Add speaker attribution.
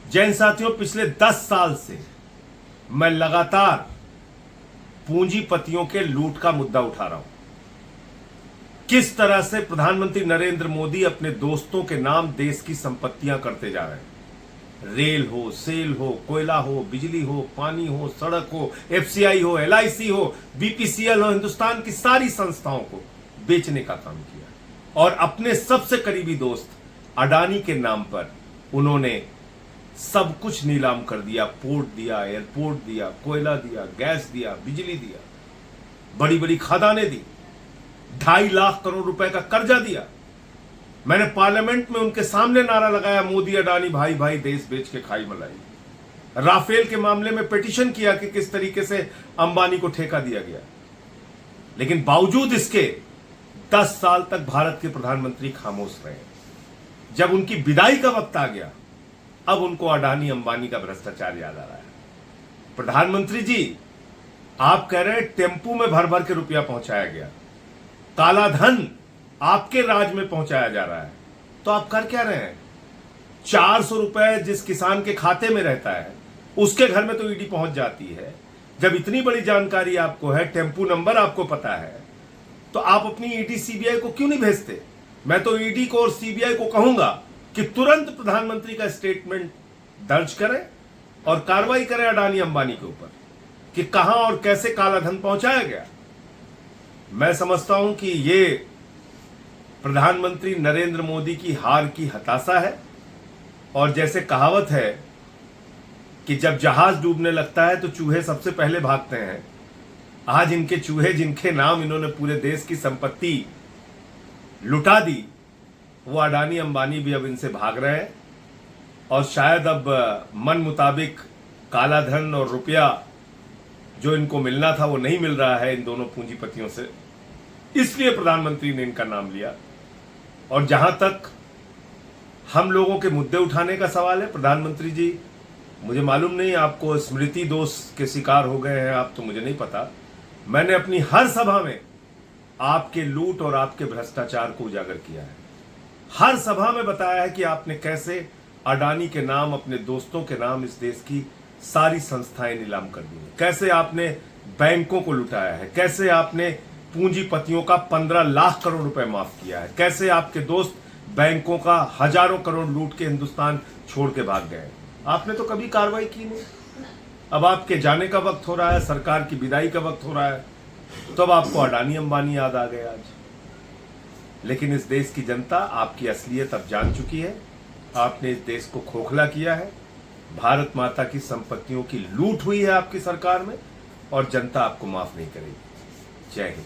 Speaker 1: जैन साथियों, पिछले 10 साल से मैं लगातार पूंजीपतियों के लूट का मुद्दा उठा रहा हूं। किस तरह से प्रधानमंत्री नरेंद्र मोदी अपने दोस्तों के नाम देश की संपत्तियां करते जा रहे हैं। रेल हो, सेल हो, कोयला हो, बिजली हो, पानी हो, सड़क हो, एफसीआई हो, एलआईसी हो, बीपीसीएल हो, हिंदुस्तान की सारी संस्थाओं को बेचने का काम किया। और अपने सबसे करीबी दोस्त अडानी के नाम पर उन्होंने सब कुछ नीलाम कर दिया। पोर्ट दिया, एयरपोर्ट दिया, कोयला दिया, गैस दिया, बिजली दिया, बड़ी बड़ी खदानें दी, 2.5 लाख करोड़ रुपए का कर्जा दिया। मैंने पार्लियामेंट में उनके सामने नारा लगाया, मोदी अडानी भाई भाई देश बेच के खाई मलाई। राफेल के मामले में पिटीशन किया कि किस तरीके से अंबानी को ठेका दिया गया। लेकिन बावजूद इसके 10 साल तक भारत के प्रधानमंत्री खामोश रहे। जब उनकी विदाई का वक्त आ गया, अब उनको अडानी अंबानी का भ्रष्टाचार याद आ रहा है। प्रधानमंत्री जी, आप कह रहे हैं टेम्पू में भर भर के रुपया पहुंचाया गया, काला धन आपके राज में पहुंचाया जा रहा है, तो आप कर क्या रहे हैं? 400 रुपए जिस किसान के खाते में रहता है उसके घर में तो ईडी पहुंच जाती है। जब इतनी बड़ी जानकारी आपको है, टेम्पू नंबर आपको पता है, तो आप अपनी ईडी सीबीआई को क्यों नहीं भेजते? मैं तो ईडी को और सीबीआई को कहूंगा कि तुरंत प्रधानमंत्री का स्टेटमेंट दर्ज करें और कार्रवाई करें अडानी अंबानी के ऊपर कि कहां और कैसे काला धन पहुंचाया गया। मैं समझता हूं कि ये प्रधानमंत्री नरेंद्र मोदी की हार की हताशा है। और जैसे कहावत है कि जब जहाज डूबने लगता है तो चूहे सबसे पहले भागते हैं, आज इनके चूहे जिनके नाम इन्होंने पूरे देश की संपत्ति लुटा दी, वो अडानी अंबानी भी अब इनसे भाग रहे हैं। और शायद अब मन मुताबिक काला धन और रुपया जो इनको मिलना था वो नहीं मिल रहा है इन दोनों पूंजीपतियों से, इसलिए प्रधानमंत्री ने इनका नाम लिया। और जहां तक हम लोगों के मुद्दे उठाने का सवाल है, प्रधानमंत्री जी, मुझे मालूम नहीं आपको स्मृति दोष के शिकार हो गए हैं आप, तो मुझे नहीं पता। मैंने अपनी हर सभा में आपके लूट और आपके भ्रष्टाचार को उजागर किया है। हर सभा में बताया है कि आपने कैसे अडानी के नाम, अपने दोस्तों के नाम इस देश की सारी संस्थाएं नीलाम कर दी, कैसे आपने बैंकों को लुटाया है, कैसे आपने पूंजीपतियों का 15 लाख करोड़ रुपए माफ किया है, कैसे आपके दोस्त बैंकों का हजारों करोड़ लूट के हिंदुस्तान छोड़ के भाग गए। आपने तो कभी कार्रवाई की नहीं। अब आपके जाने का वक्त हो रहा है, सरकार की विदाई का वक्त हो रहा है, तो अब आपको अडानी अंबानी याद आ गए आज। लेकिन इस देश की जनता आपकी असलियत अब जान चुकी है। आपने इस देश को खोखला किया है। भारत माता की संपत्तियों की लूट हुई है आपकी सरकार में, और जनता आपको माफ नहीं करेगी। जय हिंद।